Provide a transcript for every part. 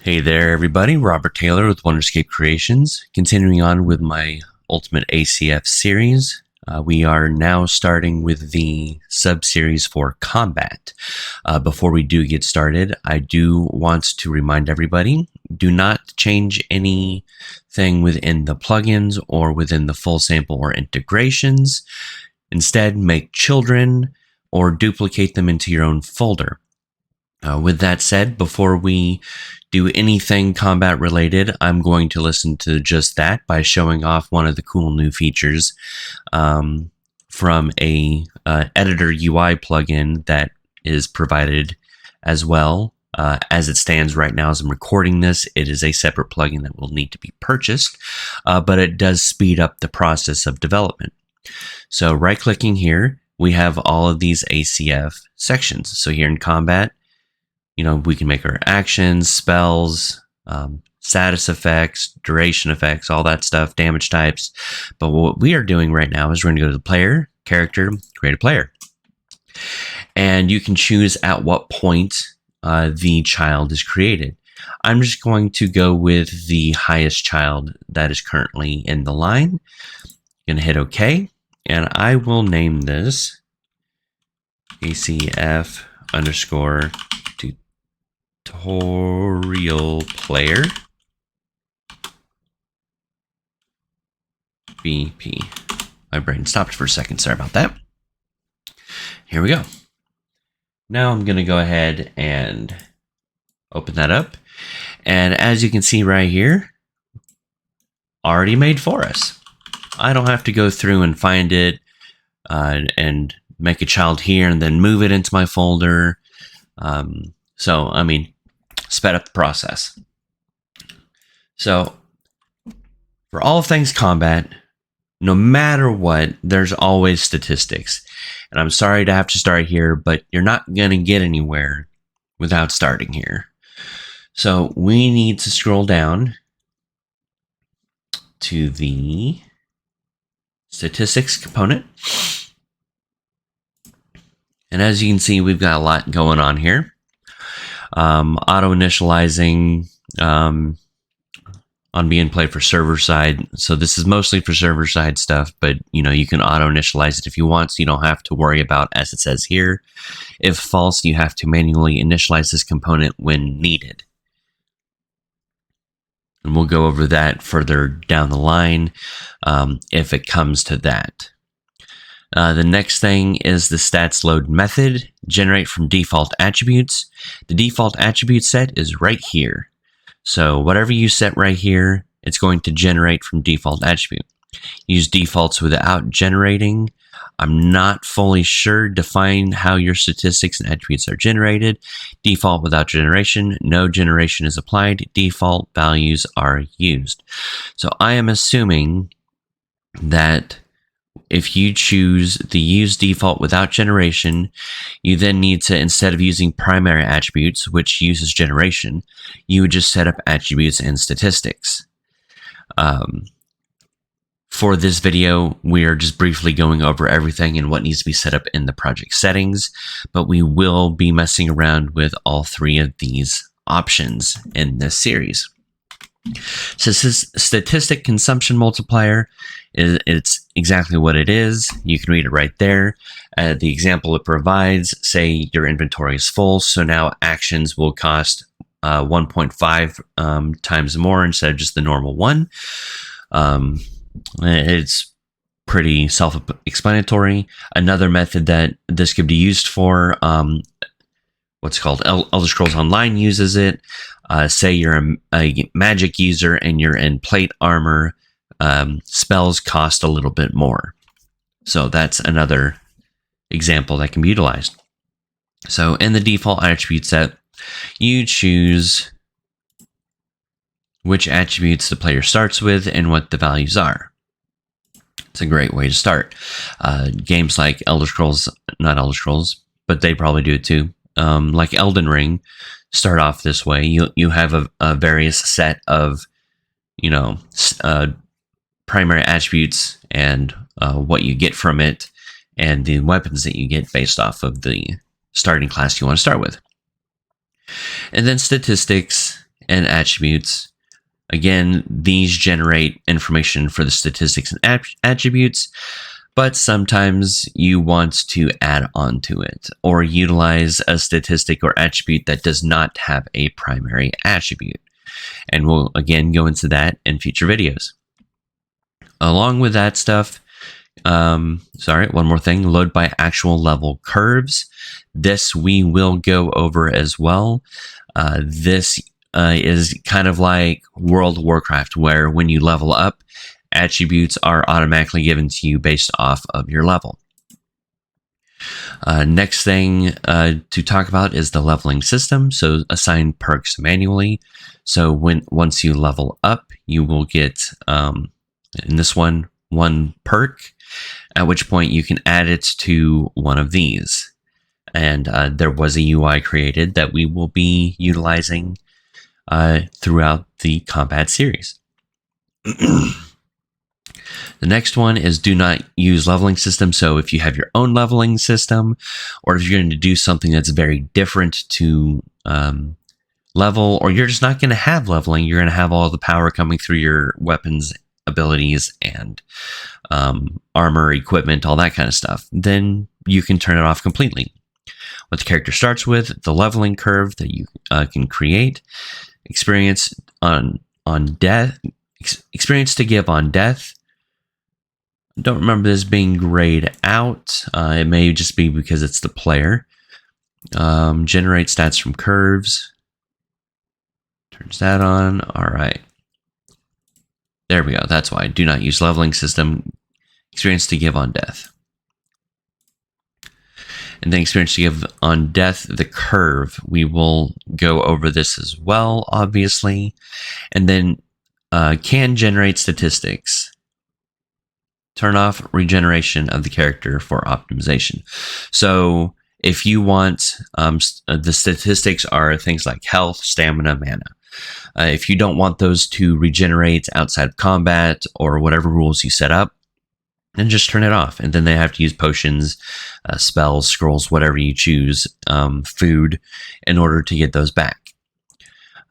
Hey there, everybody. Robert Taylor with Wonderscape Creations. Continuing on with my Ultimate ACF series. We are now starting with the sub-series for combat. Before we do get started, I do want to remind everybody, do not change anything within the plugins or within the full sample or integrations. Instead, make children or duplicate them into your own folder. With that said, before we do anything combat related, I'm going to listen to just that by showing off one of the cool new features from a editor UI plugin that is provided as well. As it stands right now as I'm recording this, it is a separate plugin that will need to be purchased, but it does speed up the process of development. So right-clicking here, we have all of these ACF sections. So here in combat, we can make our actions, spells, status effects, duration effects, all that stuff, damage types. But what we are doing right now is we're going to go to the player, character, create a player. And you can choose at what point the child is created. I'm just going to go with the highest child that is currently in the line. I'm going to hit OK. And I will name this ACF _ tutorial player BP. My brain stopped for a second. Sorry about that. Here we go. Now I'm going to go ahead and open that up. And as you can see right here, already made for us. I don't have to go through and find it and make a child here and then move it into my folder. So, I mean, sped up the process. So, for all things combat, no matter what, there's always statistics. And I'm sorry to have to start here, but you're not going to get anywhere without starting here. So, we need to scroll down to the statistics component. And as you can see, we've got a lot going on here. Auto initializing on being played for server side. So this is mostly for server side stuff, but you can auto initialize it if you want, so you don't have to worry about, as it says here, if false, you have to manually initialize this component when needed. And we'll go over that further down the line if it comes to that. The next thing is the stats load method, generate from default attributes. The default attribute set is right here. So whatever you set right here, it's going to generate from default attribute. Use defaults without generating. I'm not fully sure. Define how your statistics and attributes are generated. Default without generation. No generation is applied. Default values are used. So I am assuming that if you choose the use default without generation, you then need to, instead of using primary attributes, which uses generation, you would just set up attributes and statistics. For this video, we are just briefly going over everything and what needs to be set up in the project settings, but we will be messing around with all three of these options in this series. So statistic consumption multiplier, it's exactly what it is. You can read it right there. The example it provides, say your inventory is full, so now actions will cost 1.5 times more instead of just the normal 1. It's pretty self-explanatory. Another method that this could be used for, what's called Elder Scrolls Online uses it. Say you're a magic user and you're in plate armor, spells cost a little bit more. So that's another example that can be utilized. So in the default attribute set, you choose which attributes the player starts with and what the values are. It's a great way to start. Games like Elder Scrolls, not Elder Scrolls, but they probably do it too. Like Elden Ring, start off this way. You have a various set of, primary attributes and what you get from it, and the weapons that you get based off of the starting class you want to start with. And then statistics and attributes. Again, these generate information for the statistics and attributes, but sometimes you want to add on to it or utilize a statistic or attribute that does not have a primary attribute. And we'll again go into that in future videos. Along with that stuff, one more thing, load by actual level curves. This we will go over as well. This is kind of like World of Warcraft, where when you level up, attributes are automatically given to you based off of your level. Next thing to talk about is the leveling system. So assign perks manually. So once you level up, you will get, in this one perk, at which point you can add it to one of these. And there was a UI created that we will be utilizing throughout the combat series. The next one is do not use leveling system. So if you have your own leveling system, or if you're going to do something that's very different to level, or you're just not going to have leveling, you're going to have all the power coming through your weapons, abilities, and armor, equipment, all that kind of stuff, then you can turn it off completely. What the character starts with, the leveling curve that you can create, experience on death, experience to give on death. Don't remember this being grayed out. It may just be because it's the player. Generate stats from curves. Turns that on. All right. There we go. That's why. Do not use leveling system. Experience to give on death. And then experience to give on death, the curve. We will go over this as well, obviously. And then can generate statistics. Turn off regeneration of the character for optimization. So if you want, the statistics are things like health, stamina, mana. If you don't want those to regenerate outside of combat or whatever rules you set up, then just turn it off. And then they have to use potions, spells, scrolls, whatever you choose, food, in order to get those back.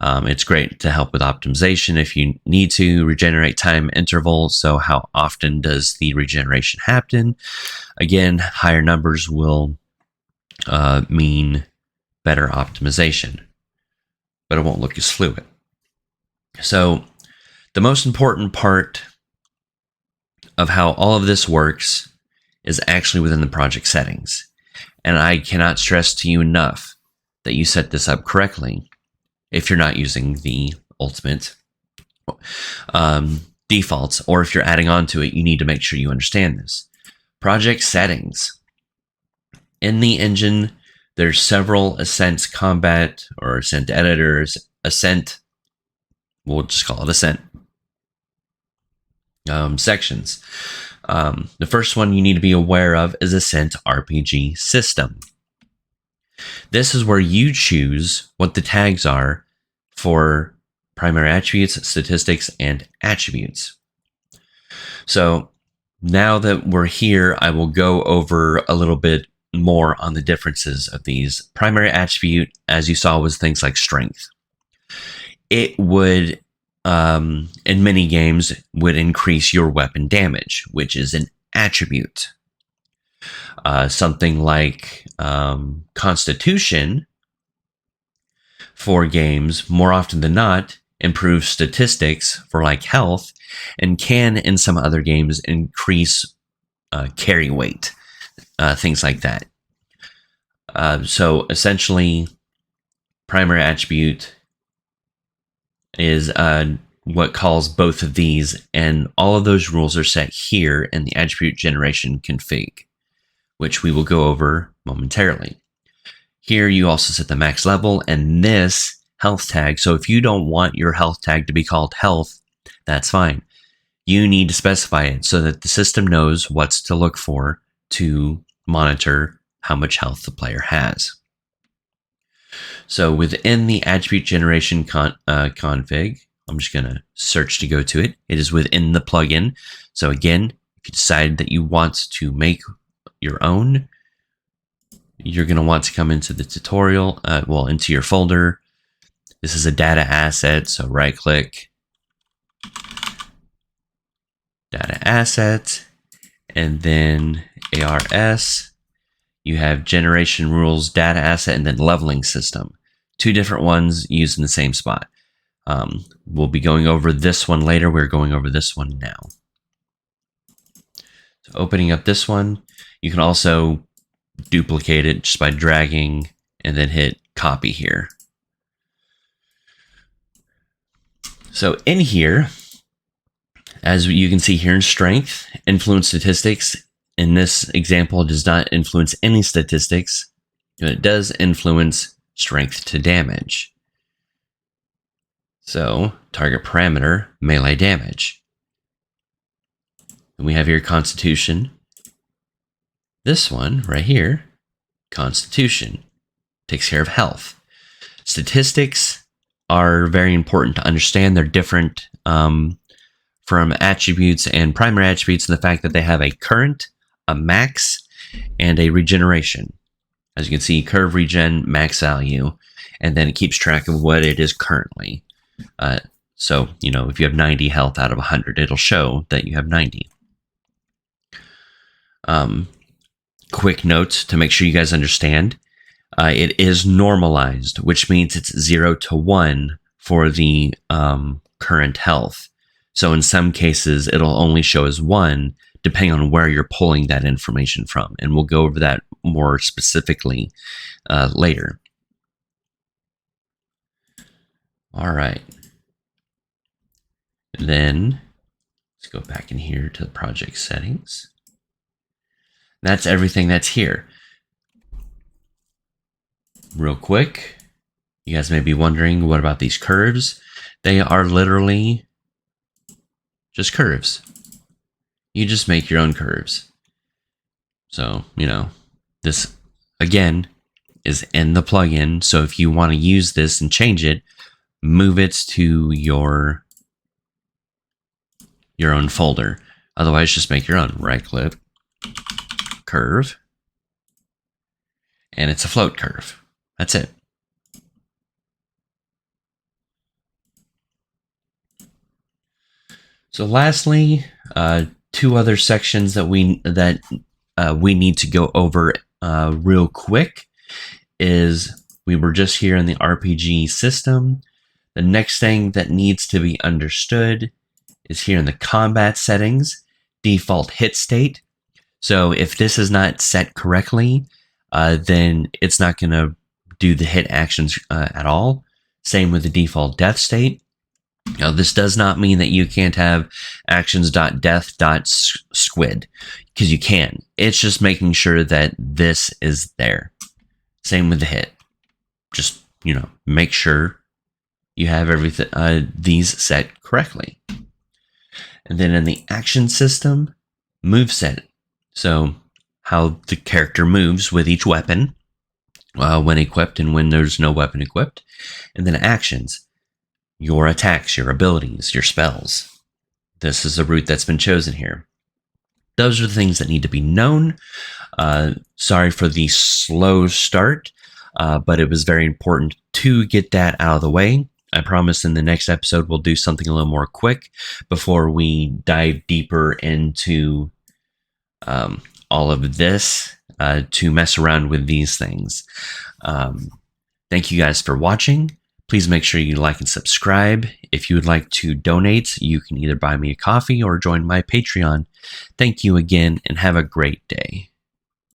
It's great to help with optimization if you need to regenerate time interval. So how often does the regeneration happen? Again, higher numbers will mean better optimization, but it won't look as fluid. So the most important part of how all of this works is actually within the project settings. And I cannot stress to you enough that you set this up correctly. If you're not using the ultimate defaults, or if you're adding on to it, you need to make sure you understand this. Project settings. In the engine, there's several Ascent combat or Ascent editors. Ascent, we'll just call it Ascent sections. The first one you need to be aware of is Ascent RPG system. This is where you choose what the tags are for primary attributes, statistics, and attributes. So now that we're here, I will go over a little bit more on the differences of these. Primary attribute, as you saw, was things like strength. It would, in many games, would increase your weapon damage, which is an attribute. Something like Constitution for games, more often than not, improves statistics for like health, and can in some other games increase carry weight, things like that. So essentially, primary attribute is what calls both of these, and all of those rules are set here in the attribute generation config, which we will go over momentarily. Here you also set the max level and this health tag. So if you don't want your health tag to be called health, that's fine. You need to specify it so that the system knows what's to look for to monitor how much health the player has. So within the attribute generation config, I'm just going to search to go to it. It is within the plugin. So again, if you decide that you want to make your own, you're going to want to come into the tutorial, into your folder, This is a data asset, so right click, data asset, and then ARS. You have generation rules, data asset, and then leveling system. Two different ones used in the same spot. We'll be going over this one later. We're going over this one now. So opening up this one, you can also duplicate it just by dragging and then hit copy here. So in here, as you can see here in strength, influence statistics, in this example, does not influence any statistics, but it does influence strength to damage. So target parameter, melee damage. And we have here constitution. This one right here, constitution, takes care of health. Statistics are very important to understand. They're different from attributes and primary attributes in the fact that they have a current, a max, and a regeneration. As you can see, curve regen, max value, and then it keeps track of what it is currently. So, you know, if you have 90 health out of 100, it'll show that you have 90. Quick notes to make sure you guys understand. It is normalized, which means it's 0 to 1 for the current health. So in some cases, it'll only show as 1, depending on where you're pulling that information from. And we'll go over that more specifically later. All right. And then let's go back in here to the project settings. That's everything that's here. Real quick, you guys may be wondering, what about these curves? They are literally just curves. You just make your own curves. So, you know, this, again, is in the plugin. So if you want to use this and change it, move it to your own folder. Otherwise, just make your own. Right click, curve, and it's a float curve. That's it. So lastly, two other sections that we need to go over real quick is, we were just here in the RPG system. The next thing that needs to be understood is here in the combat settings, default hit state. So if this is not set correctly, then it's not going to do the hit actions at all. Same with the default death state. Now, this does not mean that you can't have actions.death.squid, because you can. It's just making sure that this is there. Same with the hit. Just, you know, make sure you have everything these set correctly. And then in the action system, moveset. So how the character moves with each weapon when equipped and when there's no weapon equipped. And then actions. Your attacks, your abilities, your spells. This is the route that's been chosen here. Those are the things that need to be known. Sorry for the slow start, but it was very important to get that out of the way. I promise in the next episode we'll do something a little more quick before we dive deeper into all of this to mess around with these things. Thank you guys for watching. Please make sure you like and subscribe. If you would like to donate, you can either buy me a coffee or join my Patreon. Thank you again, and have a great day.